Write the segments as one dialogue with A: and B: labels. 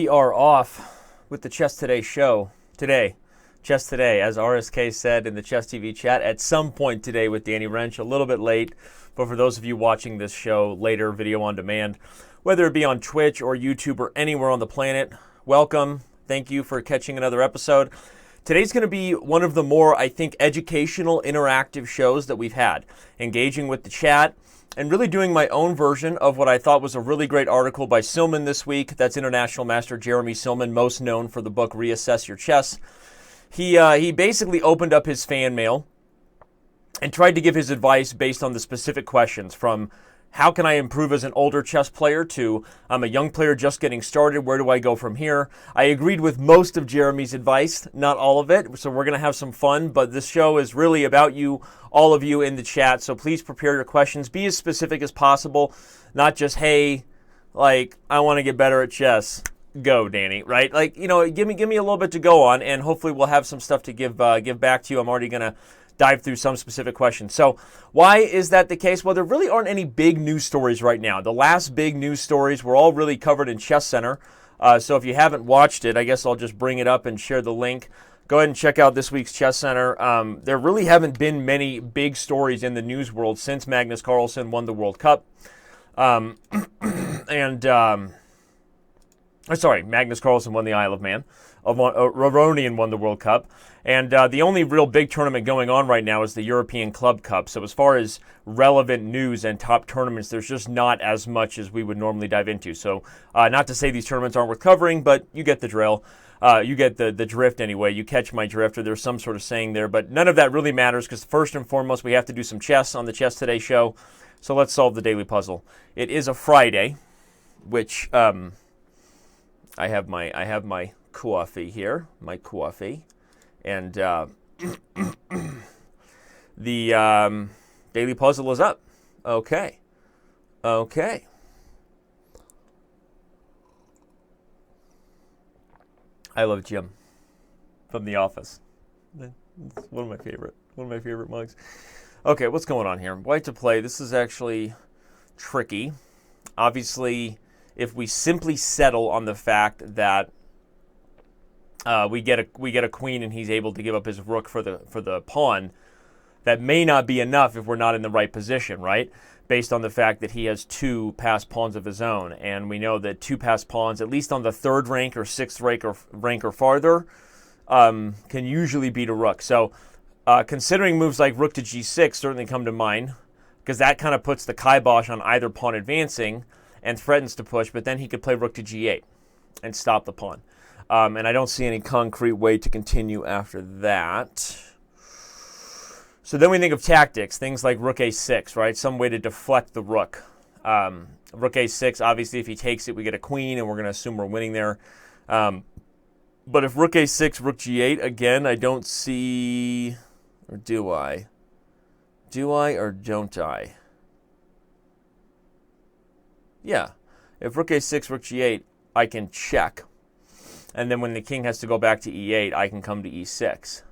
A: We are off with the Chess Today show today. Chess Today, as RSK said in the Chess TV chat, at some point today with Danny Rensch, a little bit late, but for those of you watching this show later, video on demand, whether it be on Twitch or YouTube or anywhere on the planet, welcome. Thank you for catching another episode. Today's going to be one of the more, I think, educational, interactive shows that we've had, engaging with the chat, and really doing my own version of what I thought was a really great article by Silman this week. That's International Master Jeremy Silman, most known for the book Reassess Your Chess. He basically opened up his fan mail and tried to give his advice based on the specific questions, from how can I improve as an older chess player to I'm a young player just getting started, where do I go from here? I agreed with most of Jeremy's advice, not all of it, so we're going to have some fun, but this show is really about you, all of you in the chat, so please prepare your questions. Be as specific as possible, not just, hey, like, I want to get better at chess. Go, Danny, right? Like, you know, give me a little bit to go on, and hopefully we'll have some stuff to give back to you. I'm already going to dive through some specific questions. So why is that the case? Well, there really aren't any big news stories right now. The last big news stories were all really covered in Chess Center. So if you haven't watched it, I guess I'll just bring it up and share the link. Go ahead and check out this week's Chess Center. There really haven't been many big stories in the news world since Magnus Carlsen won the World Cup. Magnus Carlsen won the Isle of Man. Roronian won the World Cup. And the only real big tournament going on right now is the European Club Cup. So as far as relevant news and top tournaments, there's just not as much as we would normally dive into. So not to say these tournaments aren't worth covering, but you get the drill. You get the drift anyway. You catch my drift, or there's some sort of saying there. But none of that really matters, because first and foremost, we have to do some chess on the Chess Today show. So let's solve the daily puzzle. It is a Friday, which I have my coffee here, and the daily puzzle is up. Okay. I love Jim from The Office. It's one of my favorite mugs. Okay, what's going on here? White to play. This is actually tricky. Obviously, if we simply settle on the fact that we get a queen and he's able to give up his rook for the pawn, that may not be enough if we're not in the right position, right? Based on the fact that he has two passed pawns of his own, and we know that two passed pawns, at least on the third rank or sixth rank or farther, can usually beat a rook. So considering moves like rook to g6 certainly come to mind, because that kind of puts the kibosh on either pawn advancing and threatens to push, but then he could play rook to g8 and stop the pawn. And I don't see any concrete way to continue after that. So then we think of tactics, things like rook a6, right? Some way to deflect the rook. Rook a6, obviously if he takes it, we get a queen, and we're going to assume we're winning there. But if rook a6, rook g8, again, I don't see, or do I? Do I or don't I? Yeah. If rook a6, rook g8, I can check. And then when the king has to go back to e8, I can come to e6.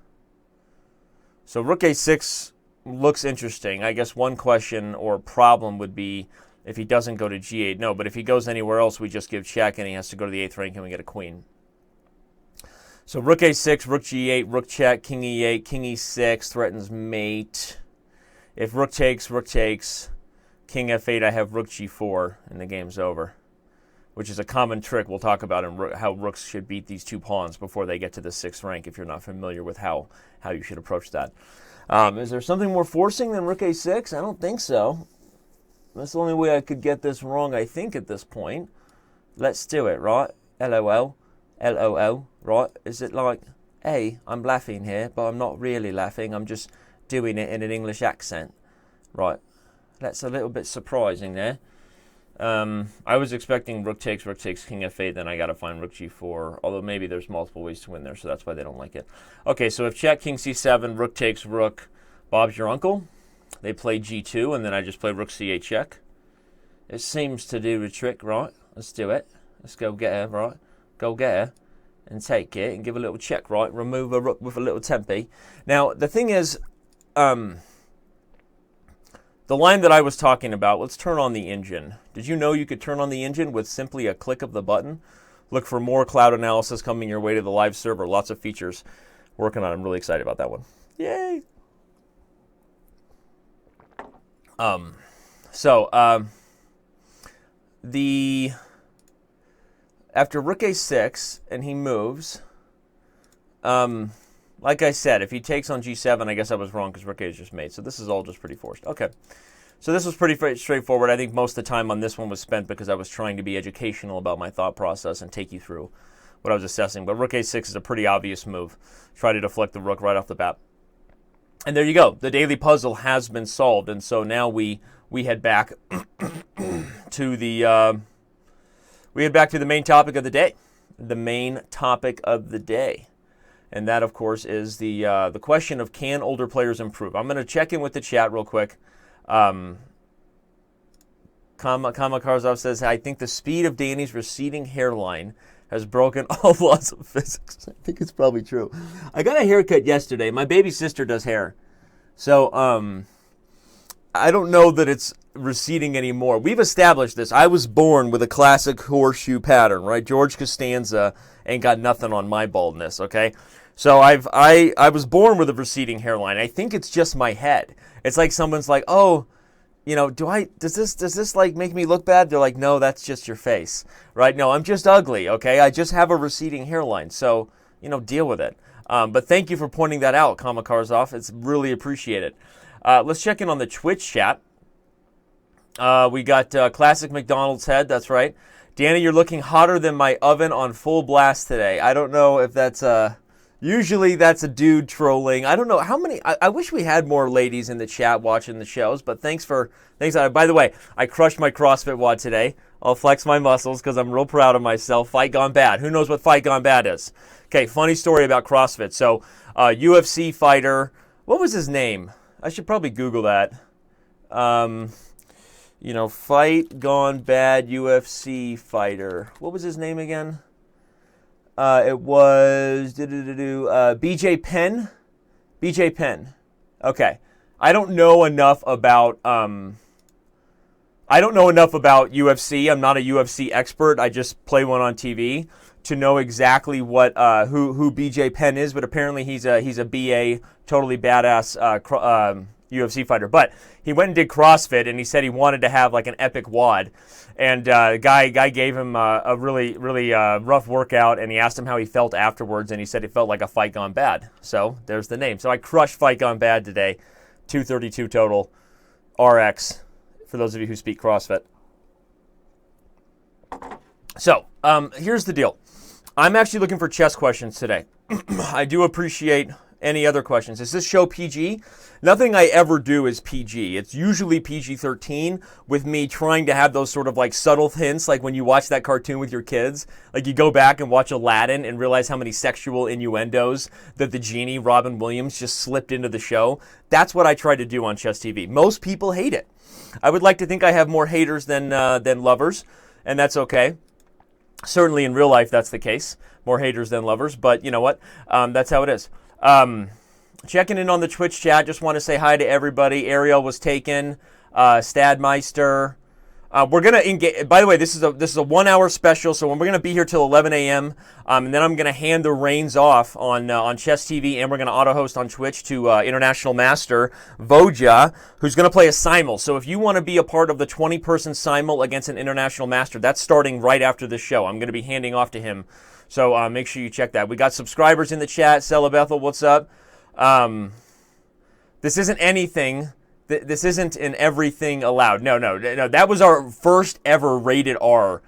A: So rook a6 looks interesting. I guess one question or problem would be if he doesn't go to g8. No, but if he goes anywhere else, we just give check, and he has to go to the 8th rank, and we get a queen. So rook a6, rook g8, rook check, king e8, king e6, threatens mate. If rook takes, king f8, I have rook g4, and the game's over, which is a common trick we'll talk about in how rooks should beat these two pawns before they get to the 6th rank, if you're not familiar with how you should approach that. Is there something more forcing than rook a6? I don't think so. That's the only way I could get this wrong, I think, at this point. Let's do it, right? LOL. LOL, right? Is it like, hey, I'm laughing here, but I'm not really laughing. I'm just doing it in an English accent. Right. That's a little bit surprising there. I was expecting rook takes, king f8, then I got to find rook g4, although maybe there's multiple ways to win there, so that's why they don't like it. Okay, so if check, king c7, rook takes, rook, Bob's your uncle. They play g2, and then I just play rook c8 check. It seems to do the trick, right? Let's do it. Let's go get her, right? Go get her and take it and give a little check, right? Remove a rook with a little tempi. Now, the thing is, the line that I was talking about, let's turn on the engine. Did you know you could turn on the engine with simply a click of the button? Look for more cloud analysis coming your way to the live server. Lots of features working on it. I'm really excited about that one. Yay! After rook a6 and he moves, like I said, if he takes on g7, I guess I was wrong because rook a is just made. So this is all just pretty forced. Okay. So this was pretty straightforward. I think most of the time on this one was spent because I was trying to be educational about my thought process and take you through what I was assessing. But rook a6 is a pretty obvious move. Try to deflect the rook right off the bat. And there you go. The daily puzzle has been solved. And so now we head back to the main topic of the day. The main topic of the day. And that, of course, is the question of, can older players improve? I'm going to check in with the chat real quick. Kamakarzov says, I think the speed of Danny's receding hairline has broken all laws of physics. I think it's probably true. I got a haircut yesterday. My baby sister does hair. So I don't know that it's receding anymore. We've established this. I was born with a classic horseshoe pattern, right? George Costanza ain't got nothing on my baldness, okay? So I was born with a receding hairline. I think it's just my head. It's like someone's like, oh, you know, does this like make me look bad? They're like, no, that's just your face, right? No, I'm just ugly, okay? I just have a receding hairline, so, you know, deal with it. But thank you for pointing that out, Kamakarzov. It's really appreciated. Let's check in on the Twitch chat. We got classic McDonald's head, that's right. Danny, you're looking hotter than my oven on full blast today. I don't know if that's usually that's a dude trolling. I don't know how many. I wish we had more ladies in the chat watching the shows, but thanks. By the way, I crushed my CrossFit WOD today. I'll flex my muscles because I'm real proud of myself. Fight gone bad. Who knows what fight gone bad is? Okay, funny story about CrossFit. So, UFC fighter, what was his name? I should probably Google that. You know, fight gone bad UFC fighter. What was his name again? It was BJ Penn. BJ Penn. Okay. I don't know enough about UFC. I'm not a UFC expert. I just play one on TV to know exactly what who BJ Penn is, but apparently he's a BA, totally badass UFC fighter. But he went and did CrossFit, and he said he wanted to have like an epic WOD. And guy gave him a really rough workout, and he asked him how he felt afterwards, and he said it felt like a fight gone bad. So there's the name. So I crushed fight gone bad today, 232 total, RX, for those of you who speak CrossFit. So here's the deal. I'm actually looking for chess questions today. I do appreciate any other questions. Is this show PG? Nothing I ever do is PG. It's usually PG-13 with me trying to have those sort of like subtle hints, like when you watch that cartoon with your kids, like you go back and watch Aladdin and realize how many sexual innuendos that the genie, Robin Williams, just slipped into the show. That's what I try to do on Chess TV. Most people hate it. I would like to think I have more haters than lovers, and that's okay. Certainly in real life, that's the case. More haters than lovers, but you know what? That's how it is. Checking in on the Twitch chat. Just want to say hi to everybody. Ariel was taken. Stadmeister. We're gonna engage. By the way, this is a 1 hour special, so we're gonna be here till 11 a.m. And then I'm gonna hand the reins off on Chess TV, and we're gonna auto host on Twitch to International Master Voja, who's gonna play a simul. So if you want to be a part of the 20-person simul against an International Master, that's starting right after this show. I'm gonna be handing off to him. So make sure you check that. We got subscribers in the chat. Sella Bethel, what's up? This isn't anything. This isn't an everything allowed. No. That was our first ever rated R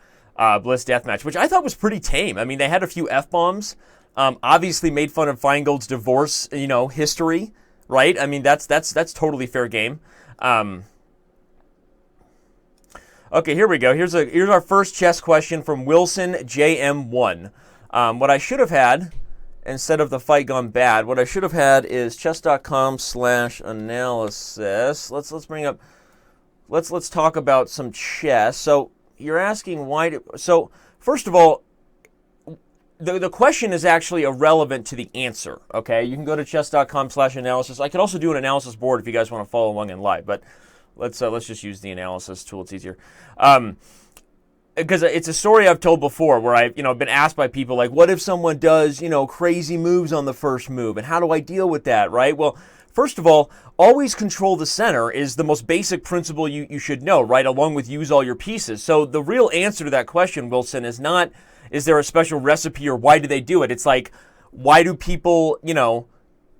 A: Bliss Deathmatch, which I thought was pretty tame. I mean, they had a few F-bombs. Obviously made fun of Feingold's divorce, history, right? I mean, that's totally fair game. Okay, here we go. Here's our first chess question from Wilson JM1. What I should have had, instead of the fight gone bad, what I should have had is chess.com/analysis. Let's talk about some chess. So you're asking why. So first of all, the question is actually irrelevant to the answer. Okay, you can go to chess.com/analysis. I could also do an analysis board if you guys want to follow along in live, but let's just use the analysis tool. It's easier. because it's a story I've told before where I've been asked by people like, what if someone does, crazy moves on the first move, and how do I deal with that, right? Well, first of all, always control the center is the most basic principle you should know, right? Along with use all your pieces. So the real answer to that question, Wilson, is not, is there a special recipe or why do they do it? It's like, why do people,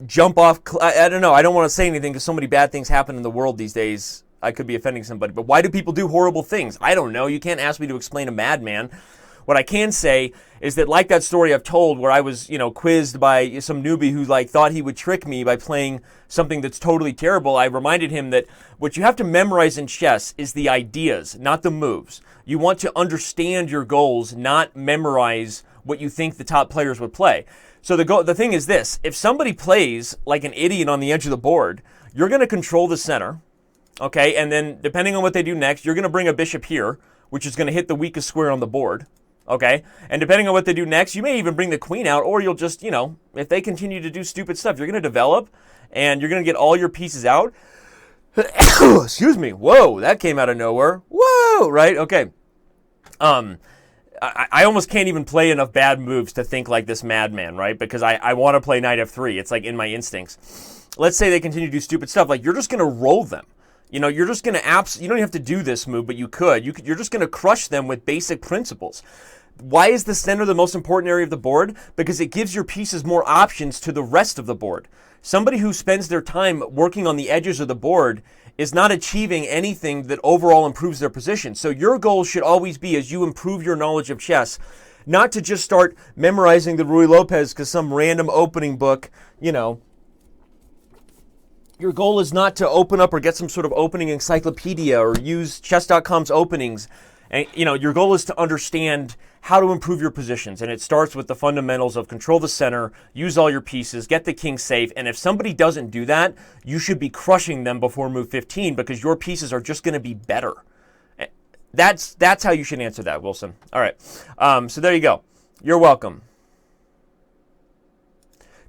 A: jump off? I don't know. I don't want to say anything because so many bad things happen in the world these days. I could be offending somebody, but why do people do horrible things? I don't know. You can't ask me to explain a madman. What I can say is that, like that story I've told where I was, quizzed by some newbie who thought he would trick me by playing something that's totally terrible, I reminded him that what you have to memorize in chess is the ideas, not the moves. You want to understand your goals, not memorize what you think the top players would play. So the thing is this: if somebody plays like an idiot on the edge of the board, you're going to control the center. Okay, and then depending on what they do next, you're going to bring a bishop here, which is going to hit the weakest square on the board. Okay, and depending on what they do next, you may even bring the queen out, or you'll just, if they continue to do stupid stuff, you're going to develop, and you're going to get all your pieces out. Excuse me. Whoa, that came out of nowhere. Whoa, right? Okay. I almost can't even play enough bad moves to think like this madman, right? Because I want to play knight f3. It's like in my instincts. Let's say they continue to do stupid stuff. Like, you're just going to roll them. You're just going to you don't have to do this move, but you could. You're just going to crush them with basic principles. Why is the center the most important area of the board? Because it gives your pieces more options to the rest of the board. Somebody who spends their time working on the edges of the board is not achieving anything that overall improves their position. So your goal should always be, as you improve your knowledge of chess, not to just start memorizing the Ruy Lopez because some random opening book, Your goal is not to open up or get some sort of opening encyclopedia or use chess.com's openings. And, your goal is to understand how to improve your positions. And it starts with the fundamentals of control the center, use all your pieces, get the king safe. And if somebody doesn't do that, you should be crushing them before move 15 because your pieces are just going to be better. That's how you should answer that, Wilson. All right. So there you go. You're welcome.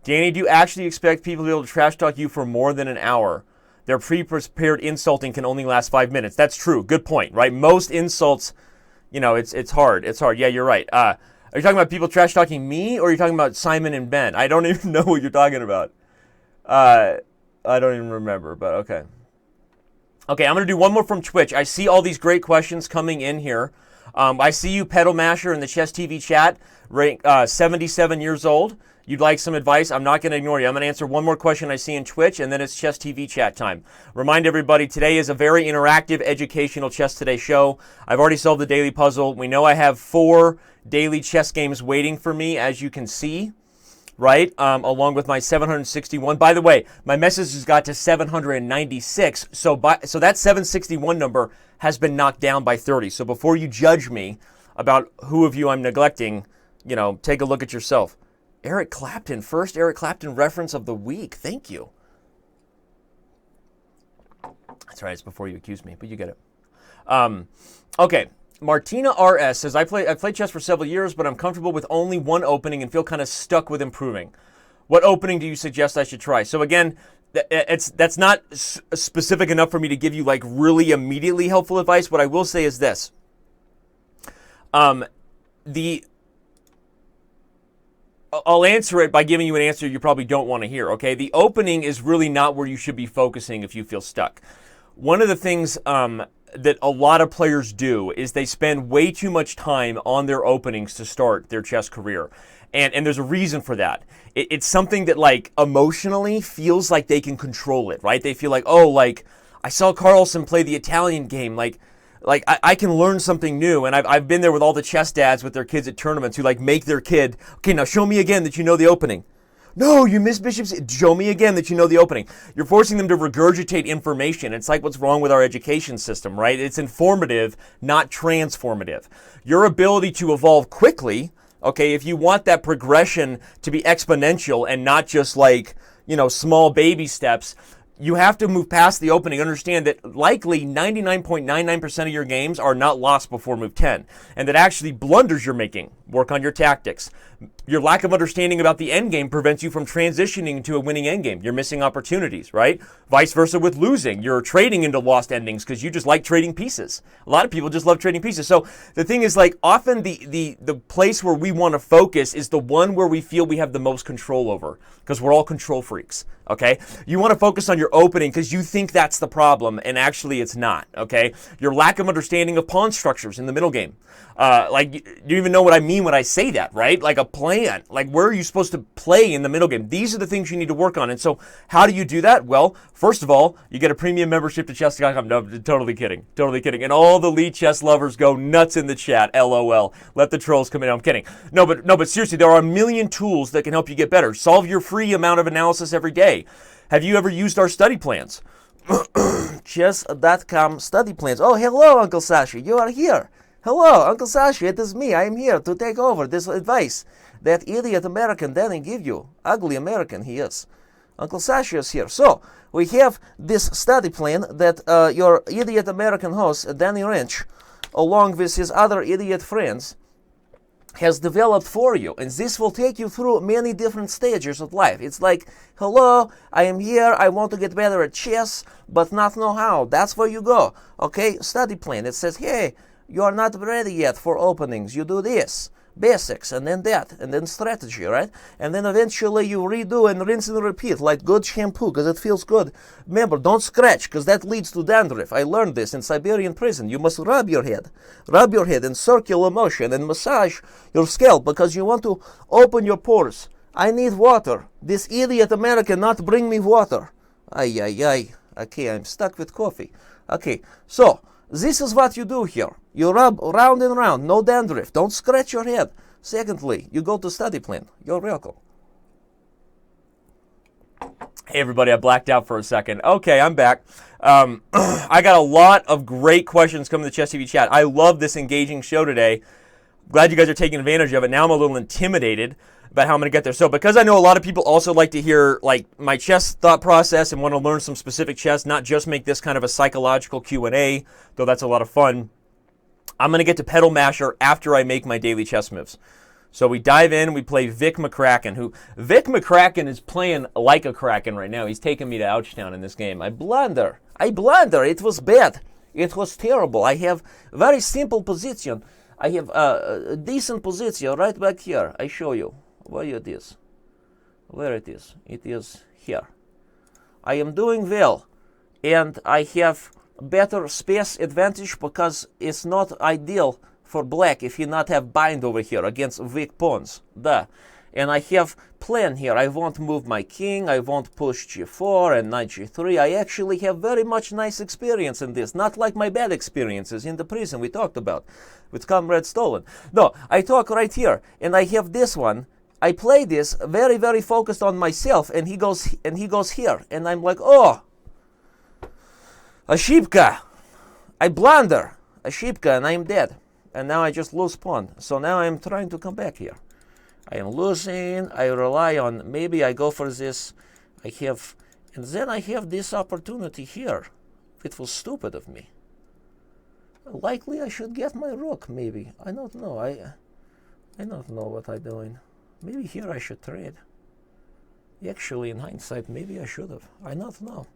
A: Danny, do you actually expect people to be able to trash talk you for more than an hour? Their pre-prepared insulting can only last 5 minutes. That's true. Good point, right? Most insults, it's hard. It's hard. Yeah, you're right. Are you talking about people trash talking me, or are you talking about Simon and Ben? I don't even know what you're talking about. I don't even remember, but okay. Okay, I'm going to do one more from Twitch. I see all these great questions coming in here. I see you, Pedal Masher, in the Chess TV chat, 77 years old. You'd like some advice? I'm not going to ignore you. I'm going to answer one more question I see in Twitch, and then it's Chess TV chat time. Remind everybody, today is a very interactive, educational Chess Today show. I've already solved the daily puzzle. We know I have 4 daily chess games waiting for me, as you can see, right? Along with my 761. By the way, my message has got to 796, so that 761 number has been knocked down by 30. So before you judge me about who of you I'm neglecting, take a look at yourself. Eric Clapton, first Eric Clapton reference of the week. Thank you. That's right, it's before you accuse me, but you get it. Okay, Martina RS says, I've played chess for several years, but I'm comfortable with only one opening and feel kind of stuck with improving. What opening do you suggest I should try? So again, that's not specific enough for me to give you really immediately helpful advice. What I will say is this. I'll answer it by giving you an answer you probably don't want to hear, okay? The opening is really not where you should be focusing if you feel stuck. One of the things that a lot of players do is they spend way too much time on their openings to start their chess career. And there's a reason for that. It's something that emotionally feels like they can control it, right? They feel like, I saw Carlsen play the Italian game, I can learn something new, and I've been there with all the chess dads with their kids at tournaments who make their kid, okay, now show me again that you know the opening. No, you missed bishops. Show me again that you know the opening. You're forcing them to regurgitate information. It's like what's wrong with our education system, right? It's informative, not transformative. Your ability to evolve quickly, okay, if you want that progression to be exponential and not just small baby steps, you have to move past the opening. Understand that likely 99.99% of your games are not lost before move 10, and that actually blunders you're making. Work on your tactics. Your lack of understanding about the end game prevents you from transitioning to a winning end game. You're missing opportunities, right? Vice versa with losing. You're trading into lost endings because you just like trading pieces. A lot of people just love trading pieces. So the thing is, like, often the place where we want to focus is the one where we feel we have the most control over, because we're all control freaks, okay? You want to focus on your opening because you think that's the problem, and actually it's not, okay? Your lack of understanding of pawn structures in the middle game. Like, you even know what I mean when I say that, right? Like a plan. Like, where are you supposed to play in the middle game? These are the things you need to work on. And so how do you do that? Well, first of all, you get a premium membership to chess.com. No, totally kidding. Totally kidding. And all the lead chess lovers go nuts in the chat. LOL. Let the trolls come in. I'm kidding. No, but seriously, there are a million tools that can help you get better. Solve your free amount of analysis every day. Have you ever used our study plans? Chess.com study plans. Oh, hello, Uncle Sashi. You are here. Hello, Uncle Sashi, it is me. I am here to take over this advice that idiot American Danny give you. Ugly American he is. Uncle Sashi is here. So, we have this study plan that your idiot American host, Danny Rensch, along with his other idiot friends, has developed for you. And this will take you through many different stages of life. It's like, hello, I am here. I want to get better at chess, but not know how. That's where you go. Okay, study plan. It says, hey, you are not ready yet for openings. You do this, basics, and then that, and then strategy, right? And then eventually you redo and rinse and repeat like good shampoo because it feels good. Remember, don't scratch because that leads to dandruff. I learned this in Siberian prison. You must rub your head in circular motion and massage your scalp because you want to open your pores. I need water. This idiot American not bring me water. Ay, ay, ay. Okay, I'm stuck with coffee. Okay, so this is what you do here. You rub round and round, no dandruff. Don't scratch your head. Secondly, you go to study plan. You're welcome. Hey everybody, I blacked out for a second. Okay, I'm back. I got a lot of great questions coming to the Chess TV chat. I love this engaging show today. Glad you guys are taking advantage of it. Now I'm a little intimidated about how I'm going to get there. So because I know a lot of people also like to hear like my chess thought process and want to learn some specific chess, not just make this kind of a psychological Q&A, though that's a lot of fun, I'm going to get to pedal masher after I make my daily chess moves. So we dive in, we play Vic McCracken, Vic McCracken is playing like a Kraken right now. He's taking me to Ouchtown in this game. I blunder. It was bad. It was terrible. I have very simple position. I have a decent position right back here. I show you where it is. Where it is. It is here. I am doing well, and I have better space advantage because it's not ideal for black if he not have bind over here against weak pawns. Duh. And I have plan here. I won't move my king. I won't push g4 and knight g3. I actually have very much nice experience in this. Not like my bad experiences in the prison we talked about with Comrade Stolen. No, I talk right here. And I have this one. I play this very, very focused on myself. And he goes here. And I'm like, oh, a sheepka. I blunder. A sheepka and I'm dead. And now I just lose pawn. So now I'm trying to come back here. I am losing. I rely on, maybe I go for this. I have, and then I have this opportunity here. It was stupid of me. Likely I should get my rook, maybe. I don't know. I don't know what I'm doing. Maybe here I should trade. Actually, in hindsight, maybe I should have. I don't know.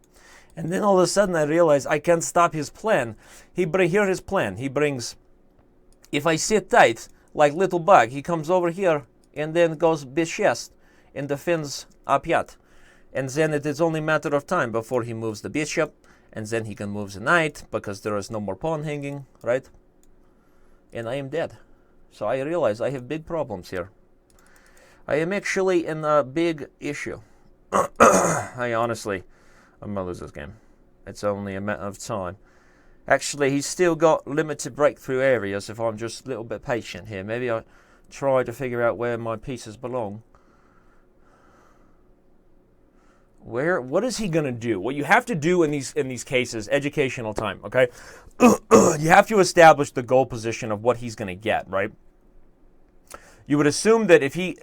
A: And then all of a sudden I realize I can't stop his plan. Here his plan. He brings, if I sit tight, like little bug, he comes over here and then goes b-chest and defends Apyat. And then it is only a matter of time before he moves the bishop, and then he can move the knight because there is no more pawn hanging, right? And I am dead. So I realize I have big problems here. I am actually in a big issue. I'm going to lose this game. It's only a matter of time. Actually, he's still got limited breakthrough areas if I'm just a little bit patient here. Maybe I try to figure out where my pieces belong. What is he going to do? What you have to do in these cases, educational time, okay? You have to establish the goal position of what he's going to get, right? you would assume that if he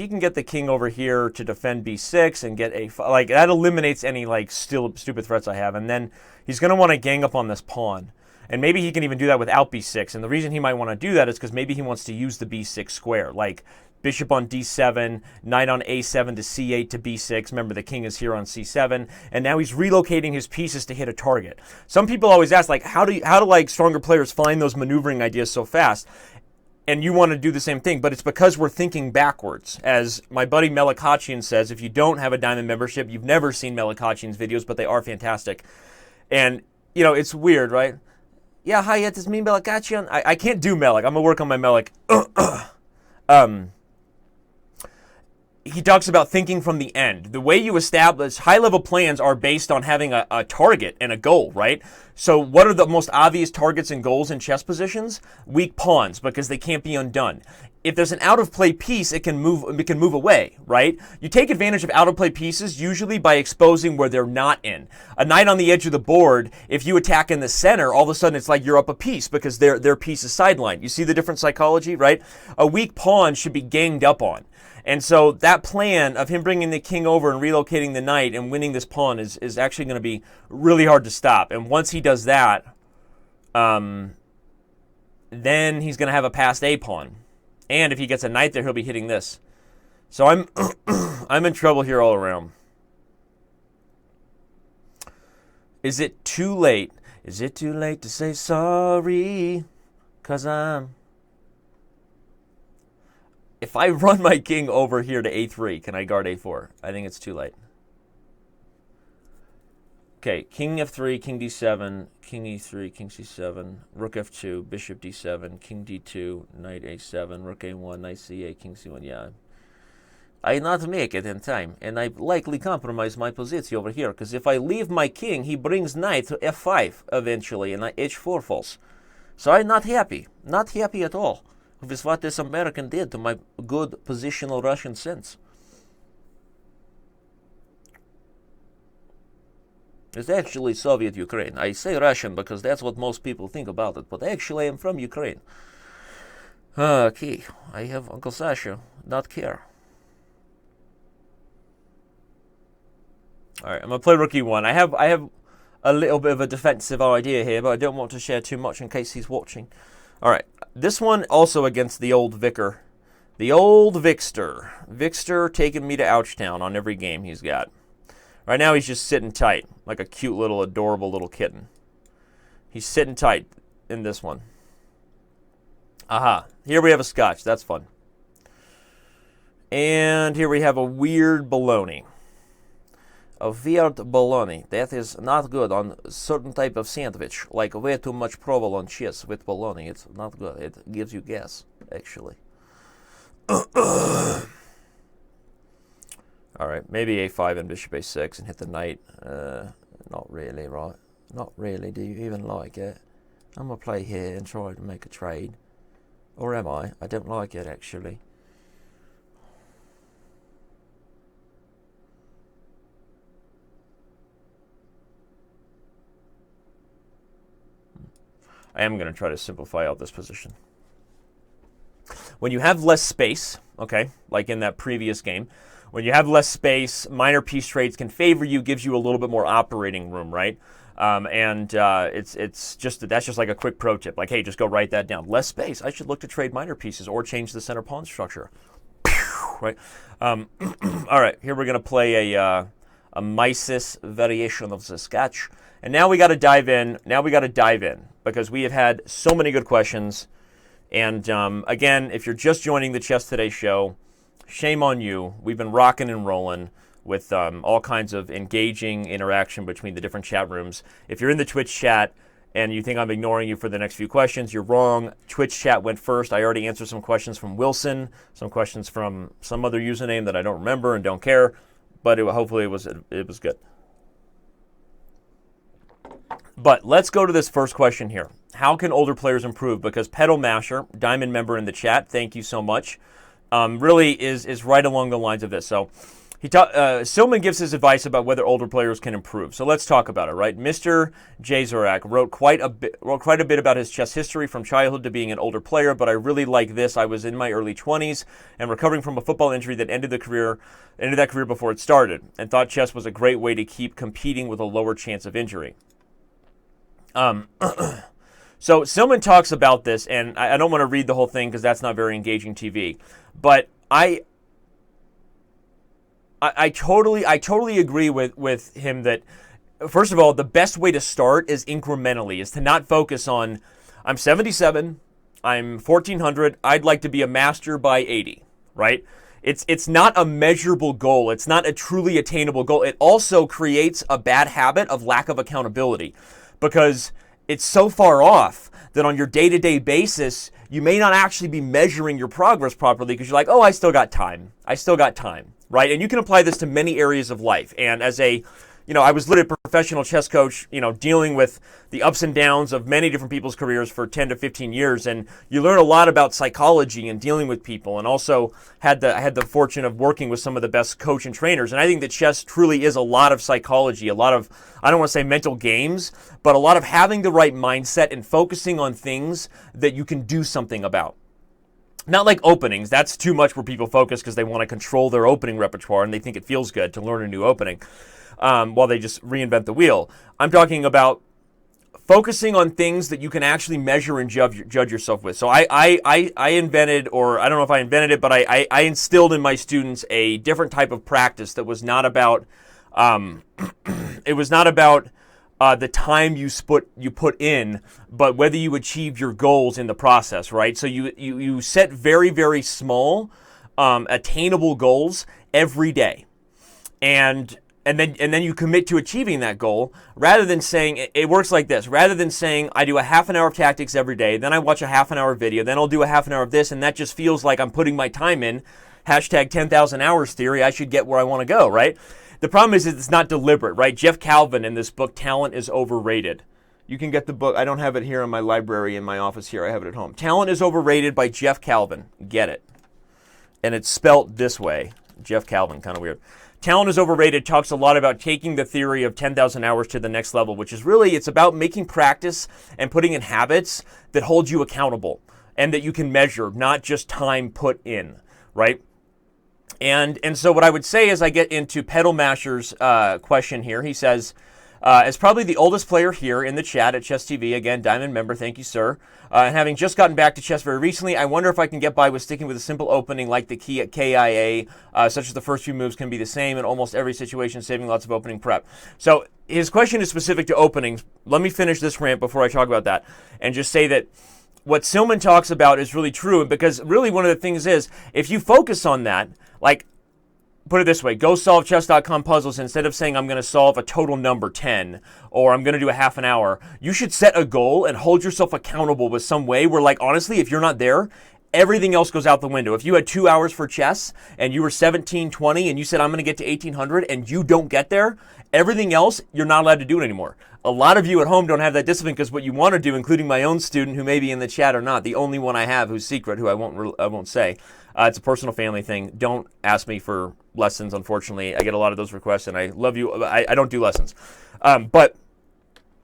A: can get the king over here to defend b6 and get a5, like that eliminates any like stupid threats I have, and then he's going to want to gang up on this pawn, and maybe he can even do that without b6. And the reason he might want to do that is because maybe he wants to use the b6 square, like bishop on d7, knight on a7 to c8 to b6. Remember, the king is here on c7, and now he's relocating his pieces to hit a target. Some people always ask, like, how do like stronger players find those maneuvering ideas so fast? And you want to do the same thing, but it's because we're thinking backwards. As my buddy Melikachian says, if you don't have a Diamond membership, you've never seen Melikachian's videos, but they are fantastic. And, you know, it's weird, right? Yeah, hi, it is me, Melikachian. I can't do Melik. I'm going to work on my Melik. He talks about thinking from the end. The way you establish high-level plans are based on having a target and a goal, right? So what are the most obvious targets and goals in chess positions? Weak pawns, because they can't be undone. If there's an out-of-play piece, it can move away, right? You take advantage of out-of-play pieces usually by exposing where they're not in. A knight on the edge of the board, if you attack in the center, all of a sudden it's like you're up a piece because their piece is sidelined. You see the different psychology, right? A weak pawn should be ganged up on. And so that plan of him bringing the king over and relocating the knight and winning this pawn is actually going to be really hard to stop. And once he does that, then he's going to have a passed a pawn. And if he gets a knight there, he'll be hitting this. So I'm I'm in trouble here all around. Is it too late? Is it too late to say sorry? 'Cause if I run my king over here to a3, can I guard a4? I think it's too late. Okay, king f3, king d7, king e3, king c7, rook f2, bishop d7, king d2, knight a7, rook a1, knight c8, king c1. Yeah, I not make it in time, and I likely compromise my position over here, because if I leave my king, he brings knight to f5 eventually, and h4 falls. So I'm not happy at all with what this American did to my good positional Russian sense. It's actually Soviet Ukraine. I say Russian because that's what most people think about it, but actually I'm from Ukraine. Okay, I have Uncle Sasha not care. All right, I'm gonna play rook e1. I have a little bit of a defensive idea here, but I don't want to share too much in case he's watching. All right, this one also against the old Vicar. The old Vikster. Vikster taking me to Ouchtown on every game he's got. Right now he's just sitting tight, like a cute little adorable little kitten. He's sitting tight in this one. Aha, here we have a scotch. That's fun. And here we have a weird bologna. A weird bologna. That is not good on certain type of sandwich, like way too much provolone cheese with bologna. It's not good. It gives you gas, actually. All right, maybe a5 and bishop a6 and hit the knight. Not really, right? Not really. Do you even like it? I'm going to play here and try to make a trade. Or am I? I don't like it, actually. I am going to try to simplify out this position. When you have less space, okay, like in that previous game, when you have less space, minor piece trades can favor you, gives you a little bit more operating room, right? It's just that's just like a quick pro tip. Like, hey, just go write that down. Less space. I should look to trade minor pieces or change the center pawn structure. Right. All right. Here we're gonna play a Mises variation of the sketch, and now we got to dive in. Because we have had so many good questions. And again, if you're just joining the Chess Today show, shame on you. We've been rocking and rolling with all kinds of engaging interaction between the different chat rooms. If you're in the Twitch chat and you think I'm ignoring you for the next few questions, you're wrong. Twitch chat went first. I already answered some questions from Wilson, some questions from some other username that I don't remember and don't care, but hopefully it was good. But let's go to this first question here. How can older players improve? Because Pedal Masher, Diamond member in the chat, thank you so much, really is right along the lines of this. So Silman gives his advice about whether older players can improve. So let's talk about it, right? Mr. Jazorak wrote quite a bit about his chess history from childhood to being an older player, but I really like this. I was in my early 20s and recovering from a football injury that ended that career before it started, and thought chess was a great way to keep competing with a lower chance of injury. So Silman talks about this, and I don't want to read the whole thing because that's not very engaging TV, but I totally agree with him that, first of all, the best way to start is incrementally, is to not focus on, I'm 77, I'm 1400, I'd like to be a master by 80, right? It's not a measurable goal. It's not a truly attainable goal. It also creates a bad habit of lack of accountability because it's so far off that on your day-to-day basis, you may not actually be measuring your progress properly because you're like, oh, I still got time, right? And you can apply this to many areas of life. And as I was literally a professional chess coach, dealing with the ups and downs of many different people's careers for 10 to 15 years. And you learn a lot about psychology and dealing with people, and also I had the fortune of working with some of the best coach and trainers. And I think that chess truly is a lot of psychology, a lot of, I don't want to say mental games, but a lot of having the right mindset and focusing on things that you can do something about. Not like openings. That's too much where people focus because they want to control their opening repertoire and they think it feels good to learn a new opening while they just reinvent the wheel. I'm talking about focusing on things that you can actually measure and judge yourself with. So I invented, or I don't know if I invented it, but I instilled in my students a different type of practice that was not about, it was not about the time you put in, but whether you achieve your goals in the process, right? So you set very, very small, attainable goals every day, and then you commit to achieving that goal, rather than saying, it works like this, rather than saying, I do a half an hour of tactics every day, then I watch a half an hour video, then I'll do a half an hour of this, and that just feels like I'm putting my time in, hashtag 10,000 hours theory, I should get where I want to go, right? The problem is it's not deliberate, right? Jeff Calvin in this book, Talent is Overrated. You can get the book. I don't have it here in my library in my office here. I have it at home. Talent is Overrated by Jeff Calvin. Get it. And it's spelt this way. Jeff Calvin, kind of weird. Talent is Overrated talks a lot about taking the theory of 10,000 hours to the next level, which is really, it's about making practice and putting in habits that hold you accountable and that you can measure, not just time put in, right? And so what I would say as I get into Pedal Masher's question here, he says, as probably the oldest player here in the chat at Chess TV, again, Diamond member, thank you, sir, and having just gotten back to chess very recently, I wonder if I can get by with sticking with a simple opening like the key at KIA, such as the first few moves can be the same in almost every situation, saving lots of opening prep. So his question is specific to openings. Let me finish this rant before I talk about that, and just say that what Silman talks about is really true, because really one of the things is, if you focus on that, like, put it this way, go solve chess.com puzzles, instead of saying I'm going to solve a total number 10 or I'm going to do a half an hour, you should set a goal and hold yourself accountable with some way where, like, honestly, if you're not there, everything else goes out the window. If you had 2 hours for chess and you were 1720 and you said I'm going to get to 1800 and you don't get there, everything else, you're not allowed to do it anymore. A lot of you at home don't have that discipline because what you want to do, including my own student who may be in the chat or not, the only one I have who's secret, who I won't say, it's a personal family thing. Don't ask me for lessons, unfortunately. I get a lot of those requests, and I love you. I don't do lessons. But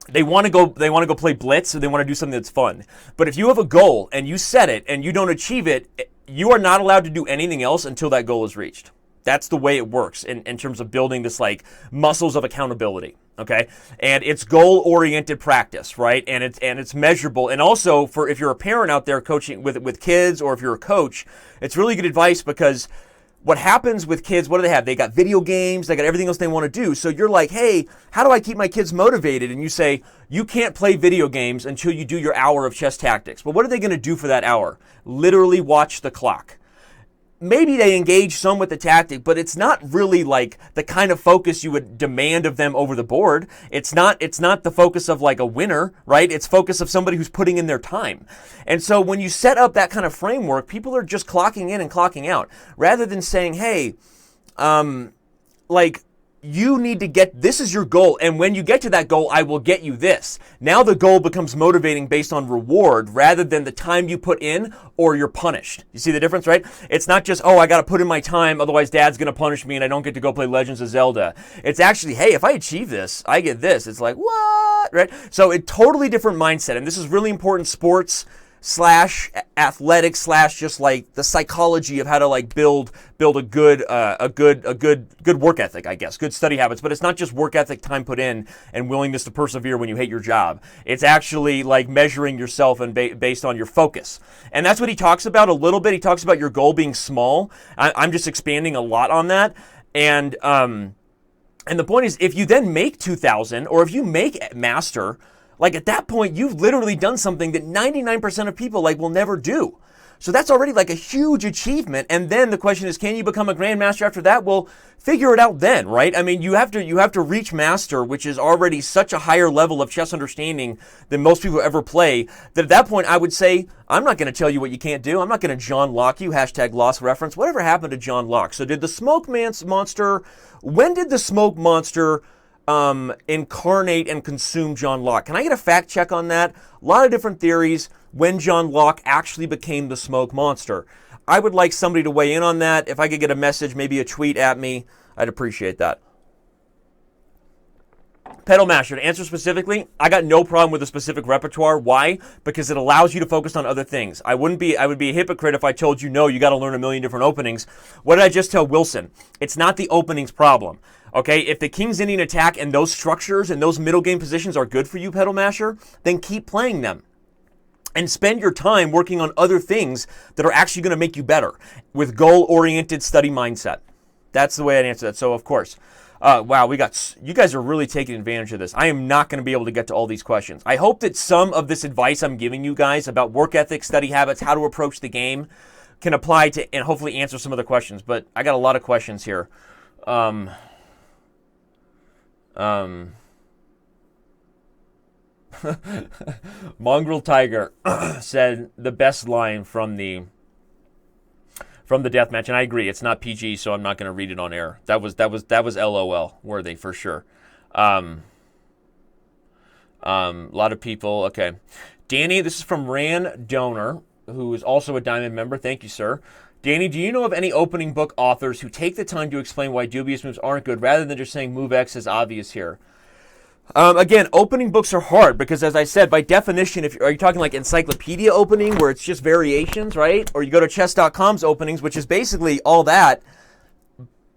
A: they want to go play blitz, or they want to do something that's fun. But if you have a goal and you set it and you don't achieve it, you are not allowed to do anything else until that goal is reached. That's the way it works in terms of building this, like, muscles of accountability, okay? And it's goal-oriented practice, right? And it's measurable. And also, for if you're a parent out there coaching with kids, or if you're a coach, it's really good advice, because what happens with kids, what do they have? They got video games, they got everything else they want to do. So you're like, hey, how do I keep my kids motivated? And you say, you can't play video games until you do your hour of chess tactics. But what are they going to do for that hour? Literally watch the clock. Maybe they engage some with the tactic, but it's not really like the kind of focus you would demand of them over the board. It's not the focus of like a winner, right? It's focus of somebody who's putting in their time. And so when you set up that kind of framework, people are just clocking in and clocking out, rather than saying, hey, like, you need to this is your goal, and when you get to that goal, I will get you this. Now the goal becomes motivating based on reward rather than the time you put in or you're punished. You see the difference, right? It's not just, I got to put in my time, otherwise dad's going to punish me and I don't get to go play Legends of Zelda. It's actually, hey, if I achieve this, I get this. It's like, what, right? So a totally different mindset, and this is really important sports slash athletics slash just like the psychology of how to like build a good work ethic, I guess, good study habits. But it's not just work ethic, time put in, and willingness to persevere when you hate your job. It's actually like measuring yourself and based on your focus. And that's what he talks about a little bit. He talks about your goal being small. I'm just expanding a lot on that. And the point is, if you then make 2,000 or if you make master, like at that point, you've literally done something that 99% of people like will never do. So that's already like a huge achievement. And then the question is, can you become a grandmaster after that? Well, figure it out then, right? I mean, you have to reach master, which is already such a higher level of chess understanding than most people ever play, that at that point I would say, I'm not going to tell you what you can't do. I'm not going to John Locke you, #lost reference. Whatever happened to John Locke? So did the smoke monster, when did the smoke monster incarnate and consume John Locke? Can I get a fact check on that? A lot of different theories when John Locke actually became the smoke monster. I would like somebody to weigh in on that. If I could get a message, maybe a tweet at me, I'd appreciate that. Pedal Master, to answer specifically, I got no problem with a specific repertoire. Why? Because it allows you to focus on other things. I would be a hypocrite if I told you, no, you got to learn a million different openings. What did I just tell Wilson? It's not the openings problem. Okay, if the King's Indian attack and those structures and those middle game positions are good for you, Pedal Masher, then keep playing them. And spend your time working on other things that are actually going to make you better with goal-oriented study mindset. That's the way I'd answer that. So, of course, wow, you guys are really taking advantage of this. I am not going to be able to get to all these questions. I hope that some of this advice I'm giving you guys about work ethic, study habits, how to approach the game can apply to and hopefully answer some of the questions. But I got a lot of questions here. Mongrel Tiger said the best line from the death match, and I agree, it's not PG, so I'm not going to read it on air. That was LOL worthy for sure. A lot of people. Okay, Danny, this is from Ran Donor, who is also a Diamond member. Thank you, sir. Danny, do you know of any opening book authors who take the time to explain why dubious moves aren't good, rather than just saying move X is obvious here? Again, opening books are hard because, as I said, by definition, are you talking like encyclopedia opening where it's just variations, right? Or you go to chess.com's openings, which is basically all that,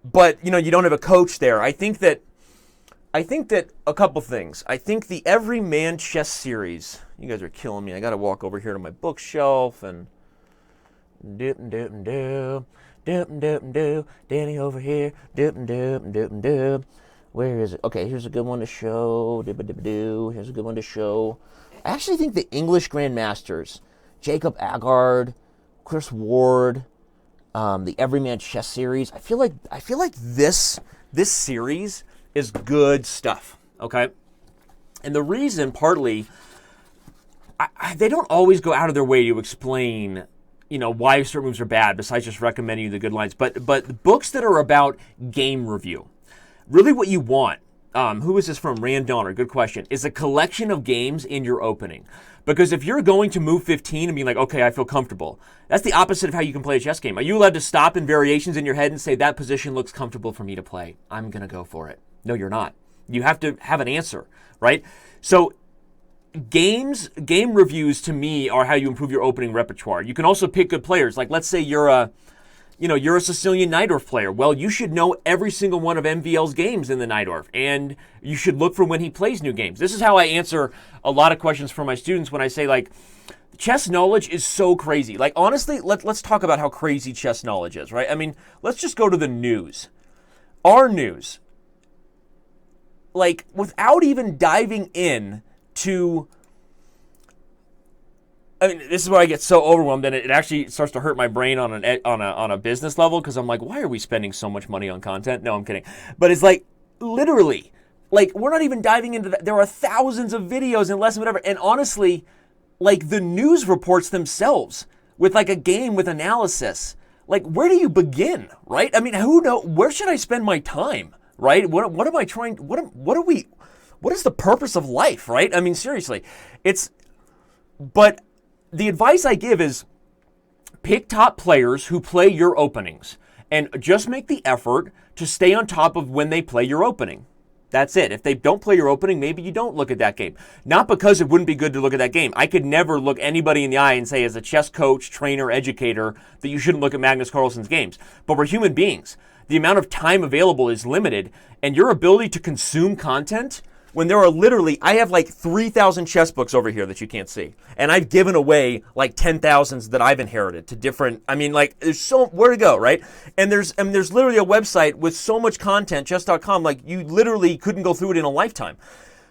A: but you don't have a coach there. I think that a couple things. I think the Everyman Chess series. You guys are killing me. I got to walk over here to my bookshelf and dip and dip and dip, dip and dip and dip. Danny over here, dip and dip and dip and dip. Where is it? Okay, here's a good one to show. Here's a good one to show. I actually think the English Grandmasters, Jacob Agard, Chris Ward, the Everyman Chess series. I feel like this series is good stuff. Okay, and the reason partly they don't always go out of their way to explain why certain moves are bad. Besides just recommending you the good lines, but books that are about game review. Really what you want, who is this from? Rand Donner, good question, is a collection of games in your opening. Because if you're going to move 15 and be like, okay, I feel comfortable, that's the opposite of how you can play a chess game. Are you allowed to stop in variations in your head and say, that position looks comfortable for me to play, I'm going to go for it? No, you're not. You have to have an answer, right? So game reviews to me are how you improve your opening repertoire. You can also pick good players. Like let's say you're a Sicilian Najdorf player. Well, you should know every single one of MVL's games in the Najdorf, and you should look for when he plays new games. This is how I answer a lot of questions from my students when I say, like, chess knowledge is so crazy. Like, honestly, let's talk about how crazy chess knowledge is, right? I mean, let's just go to the news. Our news. Like, without even diving in to... I mean, this is where I get so overwhelmed, and it actually starts to hurt my brain on a business level, because I'm like, why are we spending so much money on content? No, I'm kidding. But it's like, literally, like, we're not even diving into that. There are thousands of videos and lessons, whatever. And honestly, like, the news reports themselves with, like, a game with analysis. Like, where do you begin, right? I mean, where should I spend my time? right? What am I trying? What is the purpose of life, right? I mean, seriously, but the advice I give is pick top players who play your openings and just make the effort to stay on top of when they play your opening. That's it. If they don't play your opening, maybe you don't look at that game. Not because it wouldn't be good to look at that game. I could never look anybody in the eye and say, as a chess coach, trainer, educator, that you shouldn't look at Magnus Carlsen's games. But we're human beings. The amount of time available is limited, and your ability to consume content, when there are literally, I have like 3,000 chess books over here that you can't see. And I've given away like 10,000s that I've inherited to different, I mean, like, there's so, where to go, right? And there's literally a website with so much content, chess.com, like you literally couldn't go through it in a lifetime.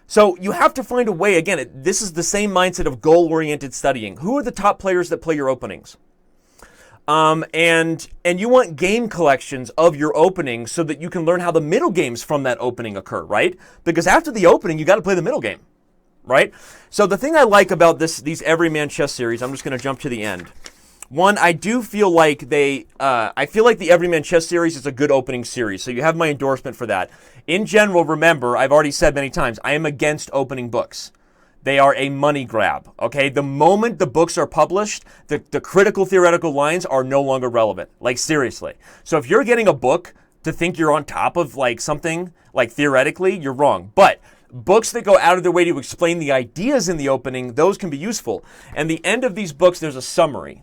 A: So you have to find a way, again, this is the same mindset of goal-oriented studying. Who are the top players that play your openings? And you want game collections of your opening so that you can learn how the middle games from that opening occur, right? Because after the opening, you got to play the middle game, right? So the thing I like about these Everyman Chess series, I'm just going to jump to the end. One, I do feel like I feel like the Everyman Chess series is a good opening series. So you have my endorsement for that. In general, remember, I've already said many times, I am against opening books. They are a money grab, okay? The moment the books are published, the critical theoretical lines are no longer relevant. Like, seriously. So if you're getting a book to think you're on top of, like, something, like, theoretically, you're wrong. But books that go out of their way to explain the ideas in the opening, those can be useful. And the end of these books, there's a summary.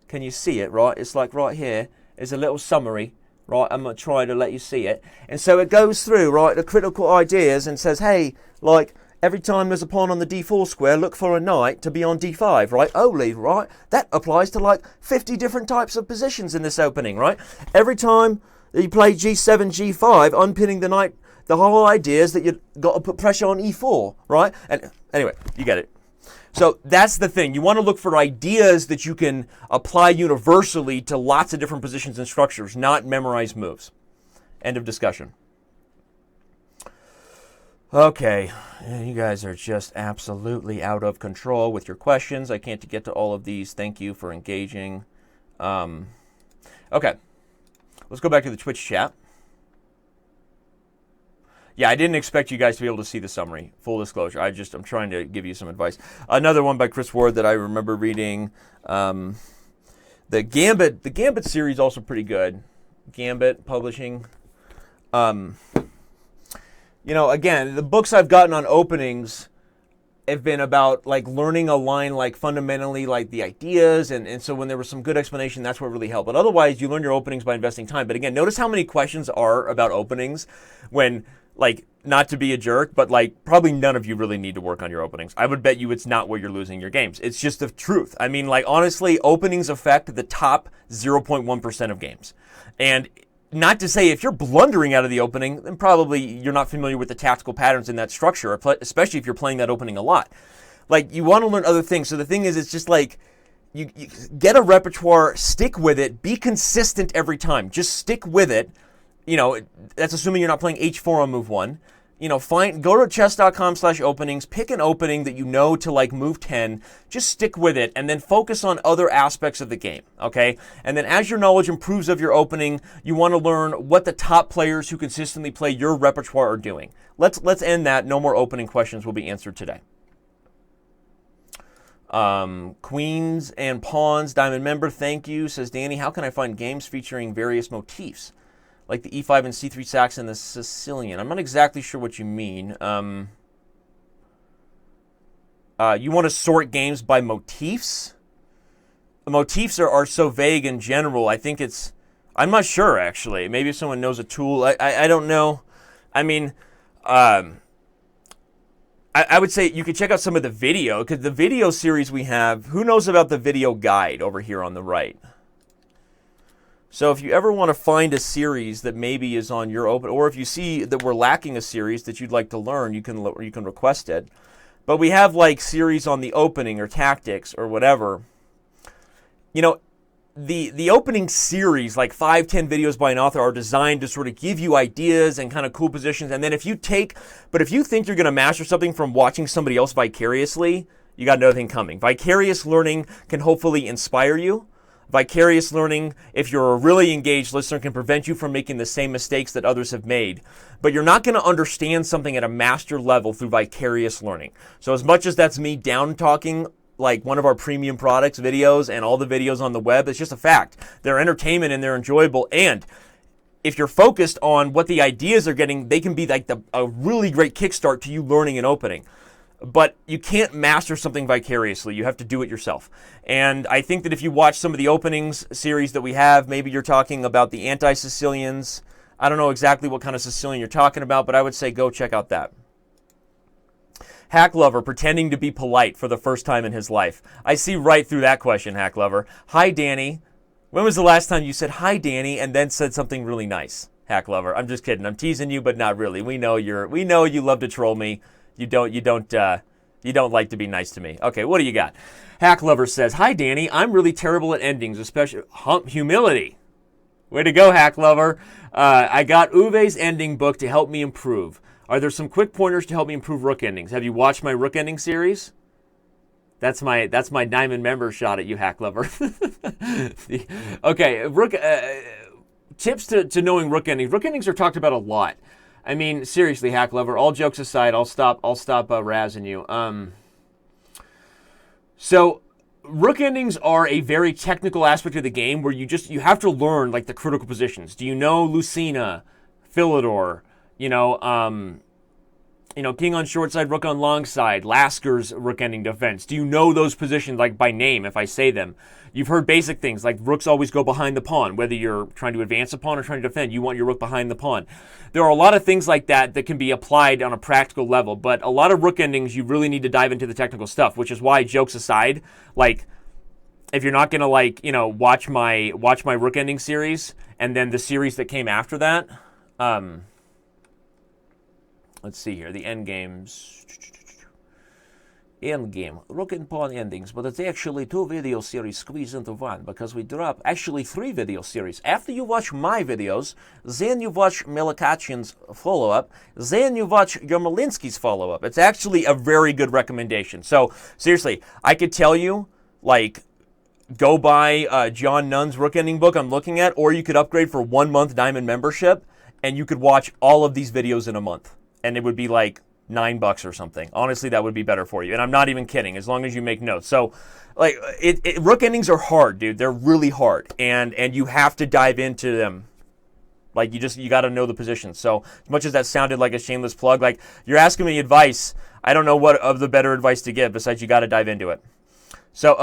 A: Can you see it, right? It's like right here is a little summary, right? I'm going to try to let you see it. And so it goes through, right, the critical ideas and says, hey, like, every time there's a pawn on the d4 square, look for a knight to be on d5, right? Only, right? That applies to like 50 different types of positions in this opening, right? Every time you play g7, g5, unpinning the knight, the whole idea is that you've got to put pressure on e4, right? And anyway, you get it. So that's the thing. You want to look for ideas that you can apply universally to lots of different positions and structures, not memorize moves. End of discussion. Okay, you guys are just absolutely out of control with your questions. I can't get to all of these. Thank you for engaging. Okay, let's go back to the Twitch chat. Yeah, I didn't expect you guys to be able to see the summary. Full disclosure, I'm trying to give you some advice. Another one by Chris Ward that I remember reading. The Gambit series also pretty good. Gambit Publishing. You know, again, the books I've gotten on openings have been about like learning a line, like fundamentally like the ideas. And so when there was some good explanation, that's what really helped. But otherwise, you learn your openings by investing time. But again, notice how many questions are about openings when, like, not to be a jerk, but like probably none of you really need to work on your openings. I would bet you it's not where you're losing your games. It's just the truth. I mean, like, honestly, openings affect the top 0.1% of games. And not to say if you're blundering out of the opening, then probably you're not familiar with the tactical patterns in that structure, especially if you're playing that opening a lot. Like, you want to learn other things. So the thing is, it's just like, you get a repertoire, stick with it, be consistent every time. Just stick with it. You know, that's assuming you're not playing h4 on move 1. You know, go to chess.com/openings, pick an opening that you know to like move 10, just stick with it, and then focus on other aspects of the game, okay? And then as your knowledge improves of your opening, you want to learn what the top players who consistently play your repertoire are doing. Let's end that. No more opening questions will be answered today. Queens and Pawns, Diamond member, thank you, says Danny. How can I find games featuring various motifs? Like the E5 and C3 Saxon and the Sicilian. I'm not exactly sure what you mean. You want to sort games by motifs? The motifs are so vague in general. I think I'm not sure, actually. Maybe if someone knows a tool. I don't know. I mean, I would say you could check out some of the video, because the video series we have, who knows about the video guide over here on the right? So if you ever want to find a series that maybe is on your open, or if you see that we're lacking a series that you'd like to learn, you can request it. But we have like series on the opening or tactics or whatever. You know, the opening series, like 5-10 videos by an author, are designed to sort of give you ideas and kind of cool positions. And then if you think you're going to master something from watching somebody else vicariously, you got another thing coming. Vicarious learning can hopefully inspire you. Vicarious learning, if you're a really engaged listener, can prevent you from making the same mistakes that others have made. But you're not going to understand something at a master level through vicarious learning. So as much as that's me down talking like one of our premium products videos and all the videos on the web, it's just a fact. They're entertainment and they're enjoyable. And if you're focused on what the ideas are getting, they can be like a really great kickstart to you learning and opening. But you can't master something vicariously. You have to do it yourself. And I think that if you watch some of the openings series that we have, maybe you're talking about the anti-Sicilians. I don't know exactly what kind of Sicilian you're talking about, but I would say go check out that. Hack Lover, pretending to be polite for the first time in his life. I see right through that question, Hack Lover. Hi, Danny. When was the last time you said hi, Danny, and then said something really nice? Hack Lover. I'm just kidding. I'm teasing you, but not really. We know you love to troll me. You don't like to be nice to me. Okay, what do you got? Hack Lover says, hi, Danny. I'm really terrible at endings, especially humility. Way to go, Hack Lover. I got Uwe's ending book to help me improve. Are there some quick pointers to help me improve rook endings? Have you watched my rook ending series? That's my diamond member shot at you, Hack Lover. Okay, rook tips to knowing rook endings. Rook endings are talked about a lot. I mean, seriously, Hack Lover, all jokes aside, I'll stop razzing you. So rook endings are a very technical aspect of the game where you have to learn like the critical positions. Do you know Lucina, Philidor, king on short side, rook on long side, Lasker's rook ending defense? Do you know those positions like by name if I say them? You've heard basic things like rooks always go behind the pawn. Whether you're trying to advance a pawn or trying to defend, you want your rook behind the pawn. There are a lot of things like that that can be applied on a practical level, but a lot of rook endings you really need to dive into the technical stuff, which is why, jokes aside, like if you're not going to watch my rook ending series and then the series that came after that, let's see here, the end games. Endgame, rook and pawn endings, but it's actually 2 video series squeezed into one because we drop actually 3 video series. After you watch my videos, then you watch Melikachian's follow-up, then you watch Yermolinsky's follow-up. It's actually a very good recommendation. So seriously, I could tell you, like, go buy John Nunn's rook ending book I'm looking at, or you could upgrade for 1 month diamond membership, and you could watch all of these videos in a month, and it would be like $9 or something. Honestly, that would be better for you. And I'm not even kidding, as long as you make notes. So, like, rook endings are hard, dude. They're really hard. And you have to dive into them. Like, you got to know the positions. So, as much as that sounded like a shameless plug, like, you're asking me advice. I don't know what of the better advice to give, besides you got to dive into it. So,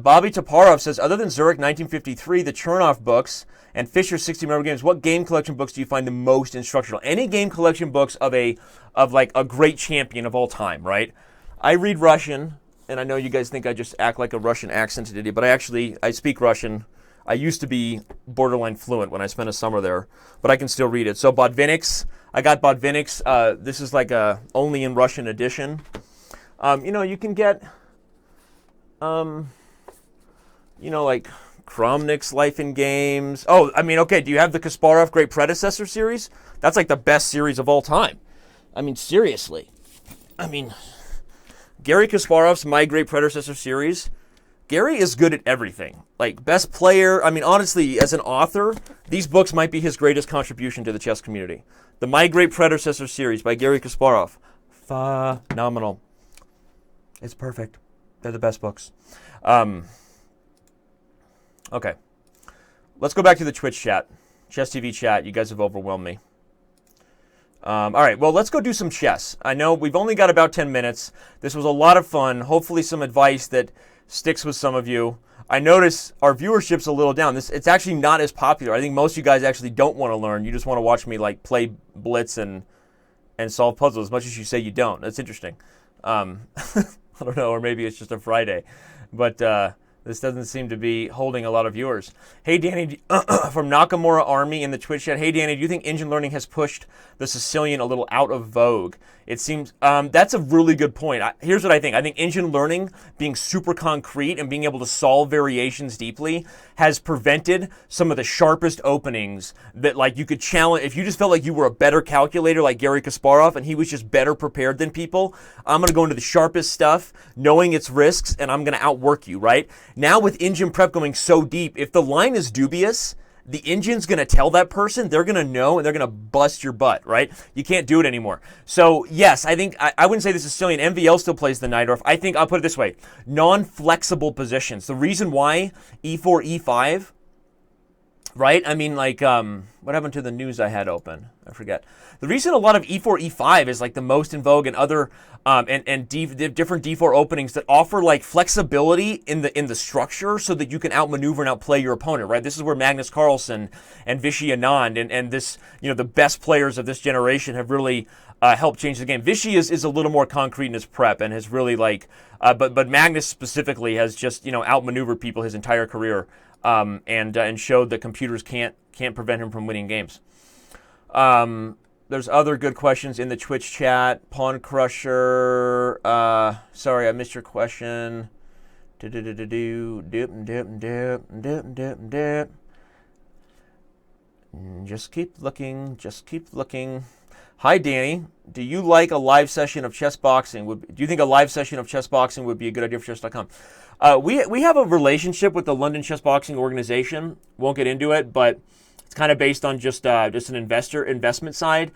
A: Bobby Toparov says, other than Zurich 1953, the Chernoff books, and Fisher's 60 Memorable Games, what game collection books do you find the most instructional? Any game collection books of like a great champion of all time, right? I read Russian, and I know you guys think I just act like a Russian accented idiot, but I speak Russian. I used to be borderline fluent when I spent a summer there, but I can still read it. So Botvinnik's, I got Botvinnik's. This is like a only in Russian edition. You can get, like Kramnik's Life in Games. Oh, I mean, okay, do you have the Kasparov Great Predecessor series? That's like the best series of all time. I mean, seriously. I mean, Garry Kasparov's My Great Predecessor series, Gary is good at everything. Like, best player, I mean, honestly, as an author, these books might be his greatest contribution to the chess community. The My Great Predecessor series by Garry Kasparov. Phenomenal. It's perfect. They're the best books. Okay, let's go back to the Twitch chat. Chess TV chat, you guys have overwhelmed me. All right, well, let's go do some chess. I know we've only got about 10 minutes. This was a lot of fun. Hopefully some advice that sticks with some of you. I notice our viewership's a little down. It's actually not as popular. I think most of you guys actually don't want to learn. You just want to watch me like play blitz and solve puzzles as much as you say you don't. That's interesting. I don't know, or maybe it's just a Friday. But this doesn't seem to be holding a lot of viewers. Hey, Danny, from Nakamura Army in the Twitch chat. Hey, Danny, do you think engine learning has pushed the Sicilian a little out of vogue? It seems that's a really good point. Here's what I think. I think engine learning, being super concrete and being able to solve variations deeply, has prevented some of the sharpest openings that, like, you could challenge. If you just felt like you were a better calculator like Garry Kasparov and he was just better prepared than people, I'm going to go into the sharpest stuff, knowing its risks, and I'm going to outwork you, right? Now with engine prep going so deep, if the line is dubious, the engine's going to tell that person, they're going to know, and they're going to bust your butt, right? You can't do it anymore. So, yes, I think, I wouldn't say this is silly, and MVL still plays the Najdorf. I think, I'll put it this way, non-flexible positions. The reason why E4, E5, right? I mean, like, what happened to the news I had open? I forget. The reason a lot of E4, E5 is like the most in vogue, and other different D4 openings that offer like flexibility in the structure so that you can outmaneuver and outplay your opponent, right? This is where Magnus Carlsen and Vishy Anand and this, the best players of this generation have really helped change the game. Vishy is a little more concrete in his prep and has really like, but Magnus specifically has just outmaneuvered people his entire career, and showed that computers can't prevent him from winning games. There's other good questions in the Twitch chat. Pawn Crusher. Sorry, I missed your question. Just keep looking. Just keep looking. Hi, Danny. Do you like a live session of chess boxing? Do you think a live session of chess boxing would be a good idea for chess.com? We have a relationship with the London Chess Boxing Organization. Won't get into it, but it's kind of based on just an investment side.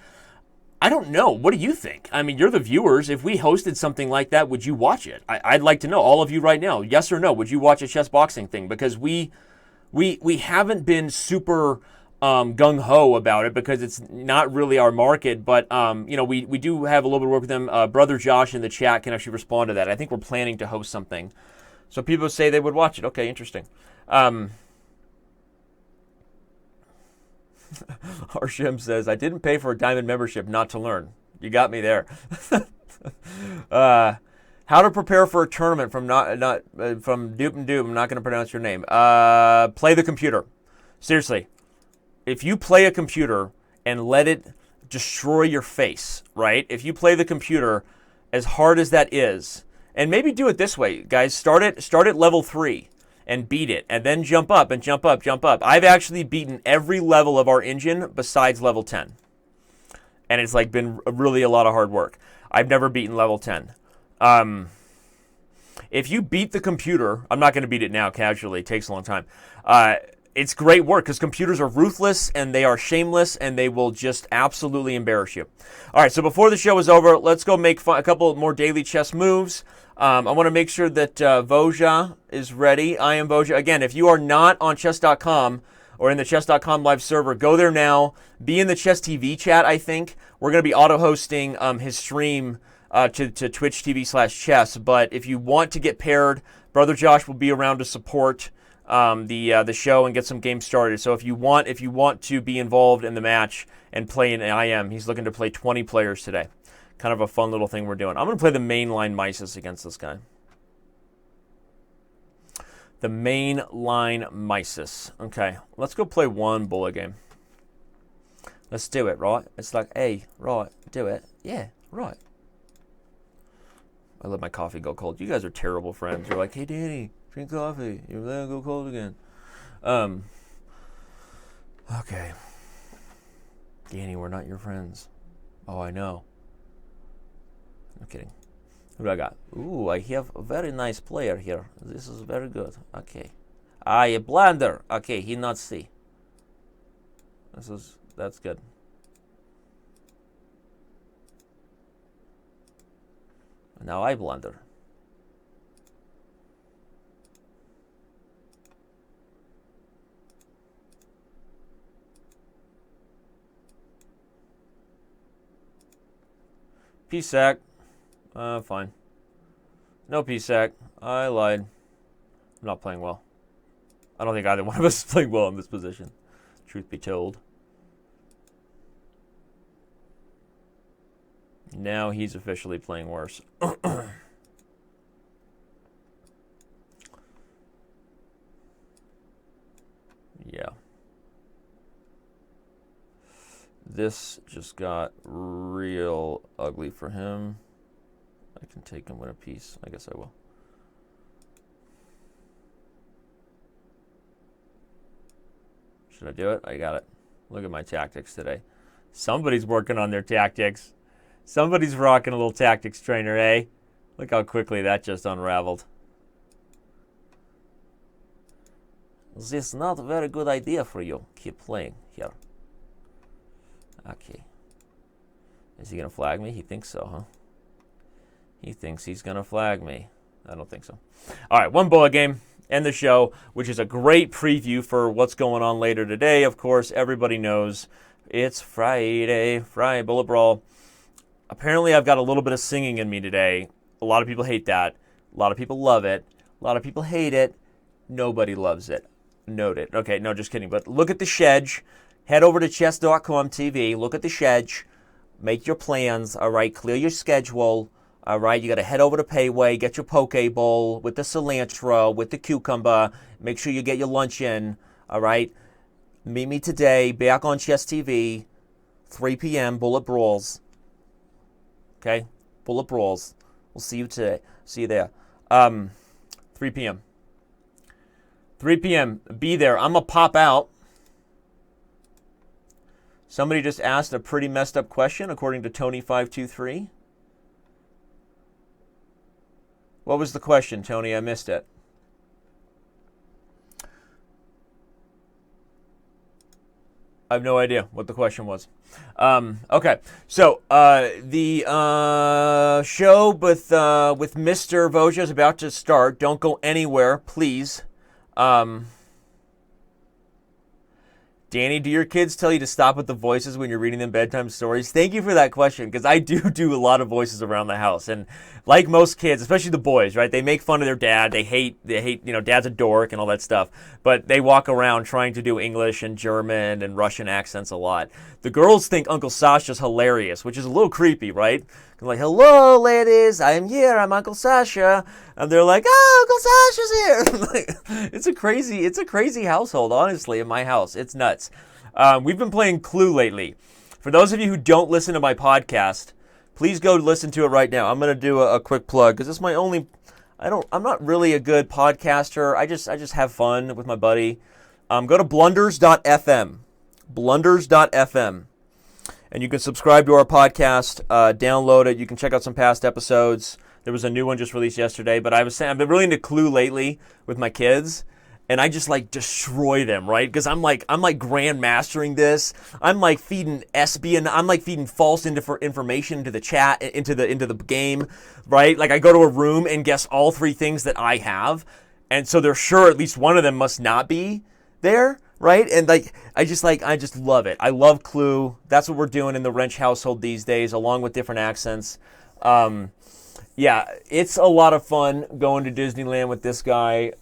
A: I don't know. What do you think? I mean, you're the viewers. If we hosted something like that, would you watch it? I'd like to know, all of you right now, yes or no, would you watch a chess boxing thing? Because we haven't been super gung-ho about it because it's not really our market. But, we do have a little bit of work with them. Brother Josh in the chat can actually respond to that. I think we're planning to host something. So people say they would watch it. Okay, interesting. Arshim says, I didn't pay for a diamond membership not to learn. You got me there. How to prepare for a tournament from Dupe and Doom. I'm not going to pronounce your name. Play the computer. Seriously. If you play a computer and let it destroy your face, right? If you play the computer as hard as that is, and maybe do it this way, guys. Start at level 3 and beat it, and then jump up and jump up, jump up. I've actually beaten every level of our engine besides level 10. And it's like been really a lot of hard work. I've never beaten level 10. If you beat the computer, I'm not going to beat it now casually. It takes a long time. It's great work because computers are ruthless and they are shameless and they will just absolutely embarrass you. All right, so before the show is over, let's go make a couple more daily chess moves. I want to make sure that Voja is ready. I am Voja. Again, if you are not on chess.com or in the chess.com live server, go there now. Be in the Chess TV chat, I think. We're going to be auto-hosting his stream to Twitch TV/chess. But if you want to get paired, Brother Josh will be around to support the show and get some games started. So if you want to be involved in the match and play in IM, he's looking to play 20 players today. Kind of a fun little thing we're doing. I'm going to play the mainline Mises against this guy. The mainline Mises. Okay, let's go play one bullet game. Let's do it, right? It's like, hey, right, do it. Yeah, right. I let my coffee go cold. You guys are terrible friends. You're like, hey, Danny, drink coffee. You're letting it go cold again. Okay. Danny, we're not your friends. Oh, I know. I'm kidding. What do I got? Ooh, I have a very nice player here. This is very good. Okay. A blunder. Okay, he not see. That's good. Now I blunder. PSAC. Fine. No PSAC. I lied. I'm not playing well. I don't think either one of us is playing well in this position, truth be told. Now he's officially playing worse. Yeah. This just got real ugly for him. I can take him with a piece. I guess I will. Should I do it? I got it. Look at my tactics today. Somebody's working on their tactics. Somebody's rocking a little tactics trainer, eh? Look how quickly that just unraveled. This is not a very good idea for you. Keep playing here. Okay. Is he going to flag me? He thinks so, huh? He thinks he's going to flag me. I don't think so. All right, one bullet game. End the show, which is a great preview for what's going on later today. Of course, everybody knows it's Friday. Friday, Bullet Brawl. Apparently, I've got a little bit of singing in me today. A lot of people hate that. A lot of people love it. A lot of people hate it. Nobody loves it. Note it. Okay, no, just kidding. But look at the schedule. Head over to chess.com TV. Look at the schedule. Make your plans. All right, clear your schedule. All right, you got to head over to Payway, get your poke bowl with the cilantro, with the cucumber. Make sure you get your lunch in. All right, meet me today back on Chess TV, 3 p.m. Bullet Brawls. Okay, Bullet Brawls. We'll see you today. See you there. 3 p.m. 3 p.m. Be there. I'm gonna pop out. Somebody just asked a pretty messed up question, according to Tony523. What was the question, Tony? I missed it. I have no idea what the question was. Okay, so the show with Mr. Voja is about to start. Don't go anywhere, please. Danny, do your kids tell you to stop with the voices when you're reading them bedtime stories? Thank you for that question, because I do a lot of voices around the house. And like most kids, especially the boys, right, they make fun of their dad. They hate, dad's a dork and all that stuff. But they walk around trying to do English and German and Russian accents a lot. The girls think Uncle Sasha's hilarious, which is a little creepy, right? They're like, hello, ladies, I'm here, I'm Uncle Sasha. And they're like, oh, Uncle Sasha's here. It's a crazy household, honestly, in my house. It's nuts. We've been playing Clue lately. For those of you who don't listen to my podcast, please go listen to it right now. I'm going to do a quick plug, because it's my only, I'm not really a good podcaster. I just have fun with my buddy. Go to blunders.fm. Blunders.fm. And you can subscribe to our podcast, download it. You can check out some past episodes. There was a new one just released yesterday. But I was saying, I've been really into Clue lately with my kids. And I just like destroy them, right? Because I'm like grandmastering this. I'm like feeding I'm like feeding false information into the chat, into the game, right? Like I go to a room and guess all 3 things that I have. And so they're sure at least one of them must not be there. Right? And I just love it. I love Clue. That's what we're doing in the Rensch household these days, along with different accents. Yeah, it's a lot of fun going to Disneyland with this guy.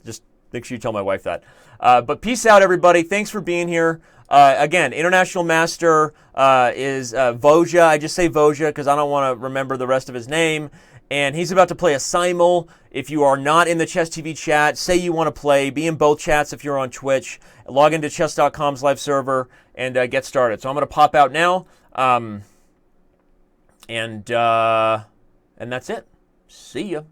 A: Just make sure you tell my wife that. But peace out, everybody. Thanks for being here. Again, International Master is Voja. I just say Voja because I don't want to remember the rest of his name. And he's about to play a simul. If you are not in the Chess TV chat, say you want to play. Be in both chats if you're on Twitch. Log into chess.com's live server and get started. So I'm going to pop out now. And that's it. See ya.